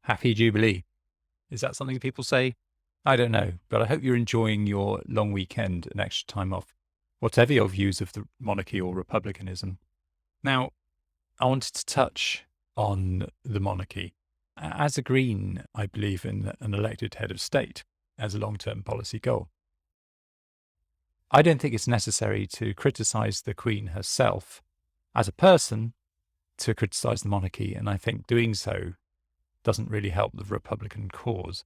Happy Jubilee. Is that something people say? I don't know, but I hope you're enjoying your long weekend and extra time off, whatever your views of the monarchy or republicanism. Now, I wanted to touch on the monarchy. As a Green, I believe in an elected head of state as a long-term policy goal. I don't think it's necessary to criticise the Queen herself as a person to criticise the monarchy, and I think doing so doesn't really help the Republican cause.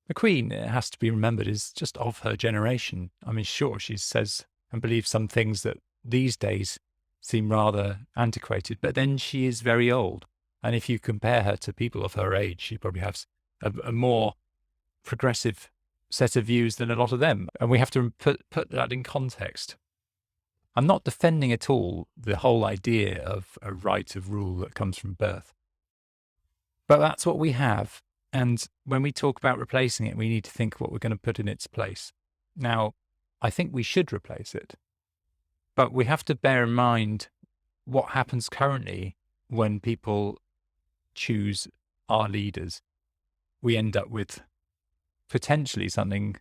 The Queen, it has to be remembered, is just of her generation. I mean, sure, she says and believes some things that these days seem rather antiquated, but then she is very old. And if you compare her to people of her age, she probably has a more progressive set of views than a lot of them. And we have to put that in context. I'm not defending at all the whole idea of a right of rule that comes from birth. But that's what we have. And when we talk about replacing it, we need to think what we're going to put in its place. Now, I think we should replace it. But we have to bear in mind what happens currently when people choose our leaders. We end up with potentially something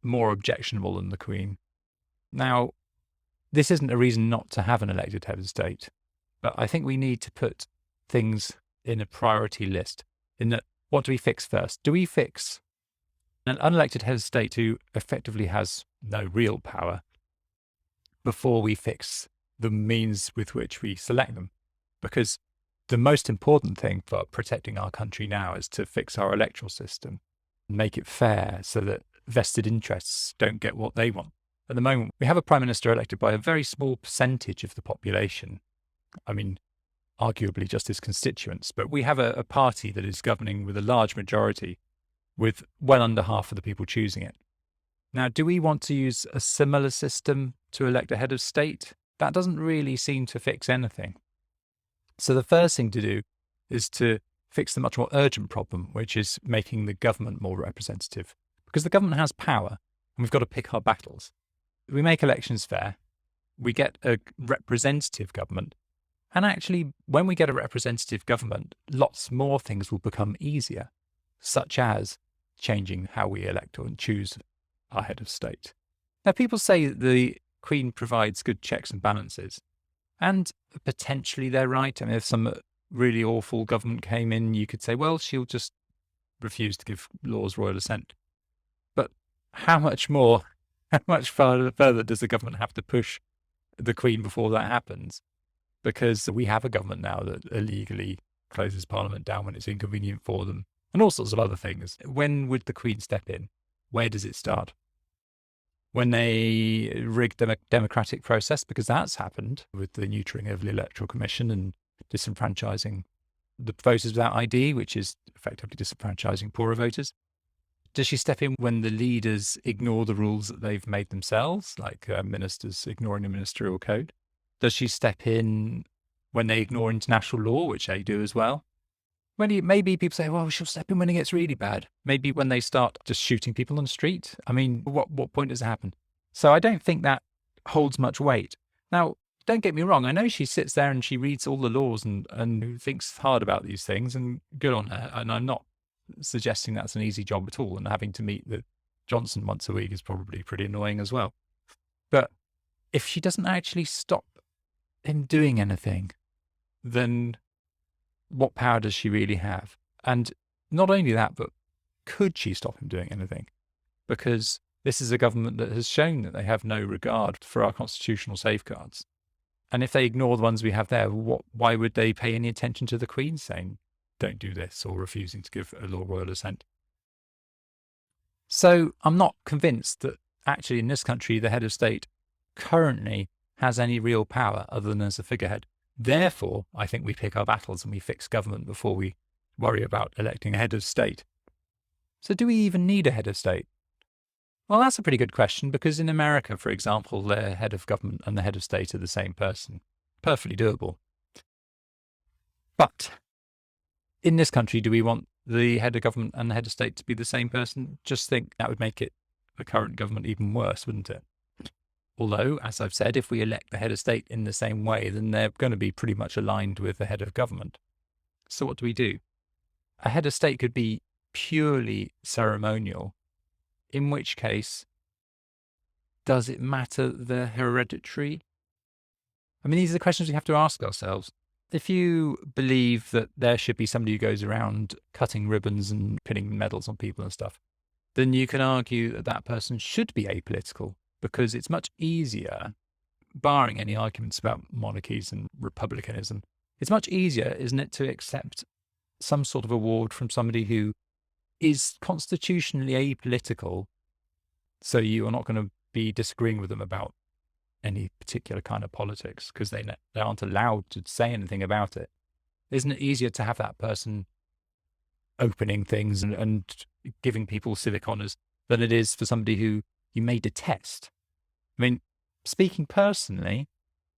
more objectionable than the Queen. Now, this isn't a reason not to have an elected head of state, but I think we need to put things in a priority list in that, what do we fix first? Do we fix an unelected head of state who effectively has no real power before we fix the means with which we select them? Because the most important thing for protecting our country now is to fix our electoral system, make it fair so that vested interests don't get what they want. At the moment, we have a prime minister elected by a very small percentage of the population. I mean, arguably just his constituents, but we have a party that is governing with a large majority, with well under half of the people choosing it. Now, do we want to use a similar system to elect a head of state? That doesn't really seem to fix anything. So the first thing to do is to fix the much more urgent problem, which is making the government more representative. Because the government has power, and we've got to pick our battles. We make elections fair, we get a representative government, and actually, when we get a representative government, lots more things will become easier, such as changing how we elect and choose our head of state. Now, people say that the Queen provides good checks and balances, and potentially they're right. I mean, if some really awful government came in, you could say, well, she'll just refuse to give laws royal assent. But how much further does the government have to push the Queen before that happens? Because we have a government now that illegally closes Parliament down when it's inconvenient for them, and all sorts of other things. When would the Queen step in? Where does it start? When they rig the democratic process, because that's happened with the neutering of the Electoral Commission and disenfranchising the voters without ID, which is effectively disenfranchising poorer voters. Does she step in when the leaders ignore the rules that they've made themselves, like ministers ignoring the ministerial code? Does she step in when they ignore international law, which they do as well? Maybe people say, well, she'll step in when it gets really bad. Maybe when they start just shooting people on the street. I mean, what point does it happen? So I don't think that holds much weight. Now, don't get me wrong. I know she sits there and she reads all the laws and thinks hard about these things, and good on her. And I'm not suggesting that's an easy job at all. And having to meet the Johnson once a week is probably pretty annoying as well. But if she doesn't actually stop him doing anything, then what power does she really have? And not only that, but could she stop him doing anything? Because this is a government that has shown that they have no regard for our constitutional safeguards. And if they ignore the ones we have there, why would they pay any attention to the Queen saying, don't do this, or refusing to give a law royal assent? So I'm not convinced that actually in this country, the head of state currently has any real power other than as a figurehead. Therefore, I think we pick our battles and we fix government before we worry about electing a head of state. So do we even need a head of state? Well, that's a pretty good question, because in America, for example, the head of government and the head of state are the same person. Perfectly doable. But in this country, do we want the head of government and the head of state to be the same person? Just think that would make the current government even worse, wouldn't it? Although, as I've said, if we elect the head of state in the same way, then they're going to be pretty much aligned with the head of government. So what do we do? a head of state could be purely ceremonial, in which case, does it matter the hereditary? I mean, these are the questions we have to ask ourselves. If you believe that there should be somebody who goes around cutting ribbons and pinning medals on people and stuff, then you can argue that that person should be apolitical, because it's much easier, barring any arguments about monarchies and republicanism, it's much easier, isn't it, to accept some sort of award from somebody who is constitutionally apolitical, so you are not going to be disagreeing with them about any particular kind of politics because they aren't allowed to say anything about it. Isn't it easier to have that person opening things and giving people civic honours than it is for somebody who you may detest? I mean, speaking personally,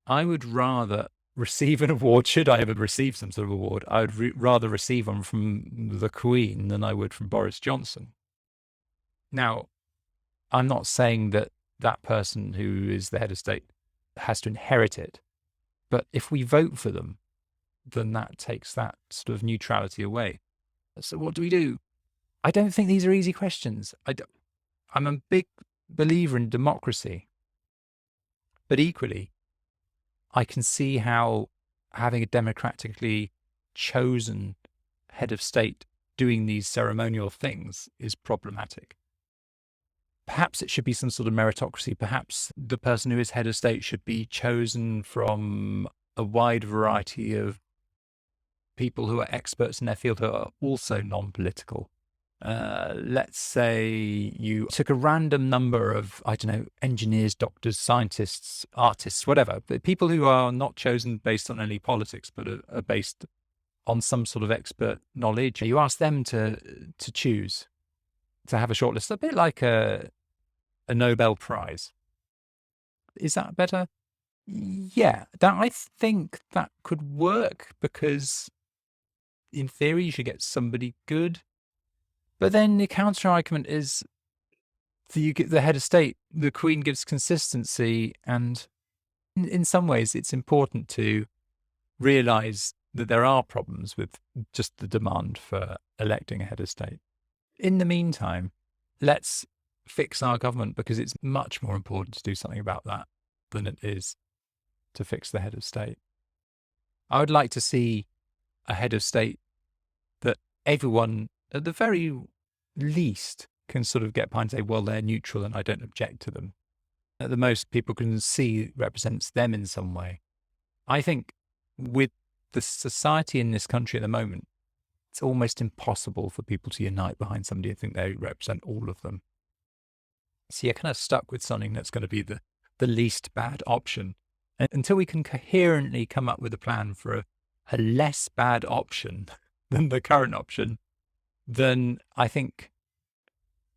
I would rather receive an award, should I ever receive some sort of award, I would rather receive one from the Queen than I would from Boris Johnson. Now, I'm not saying that that person who is the head of state has to inherit it, but if we vote for them, then that takes that sort of neutrality away. So what do? I don't think these are easy questions. I'm a big believer in democracy, but equally, I can see how having a democratically chosen head of state doing these ceremonial things is problematic. Perhaps it should be some sort of meritocracy. Perhaps the person who is head of state should be chosen from a wide variety of people who are experts in their field who are also non-political. Let's say you took a random number of, I don't know, engineers, doctors, scientists, artists, whatever, but people who are not chosen based on any politics, but are based on some sort of expert knowledge. You ask them to choose, to have a shortlist, a bit like a Nobel Prize. Is that better? Yeah, I think that could work because in theory you should get somebody good. But then the counter argument is you get the head of state, the Queen gives consistency, and in some ways it's important to realise that there are problems with just the demand for electing a head of state. In the meantime, let's fix our government, because it's much more important to do something about that than it is to fix the head of state. I would like to see a head of state that everyone, at the very least, can sort of get behind and say, well, they're neutral and I don't object to them. At the most, people can see represents them in some way. I think with the society in this country at the moment, it's almost impossible for people to unite behind somebody and think they represent all of them. So you're kind of stuck with something that's going to be the least bad option. And until we can coherently come up with a plan for a less bad option than the current option, then I think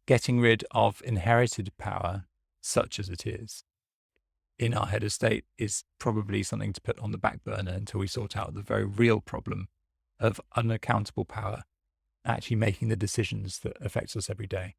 getting rid of inherited power, such as it is, in our head of state is probably something to put on the back burner until we sort out the very real problem of unaccountable power actually making the decisions that affect us every day.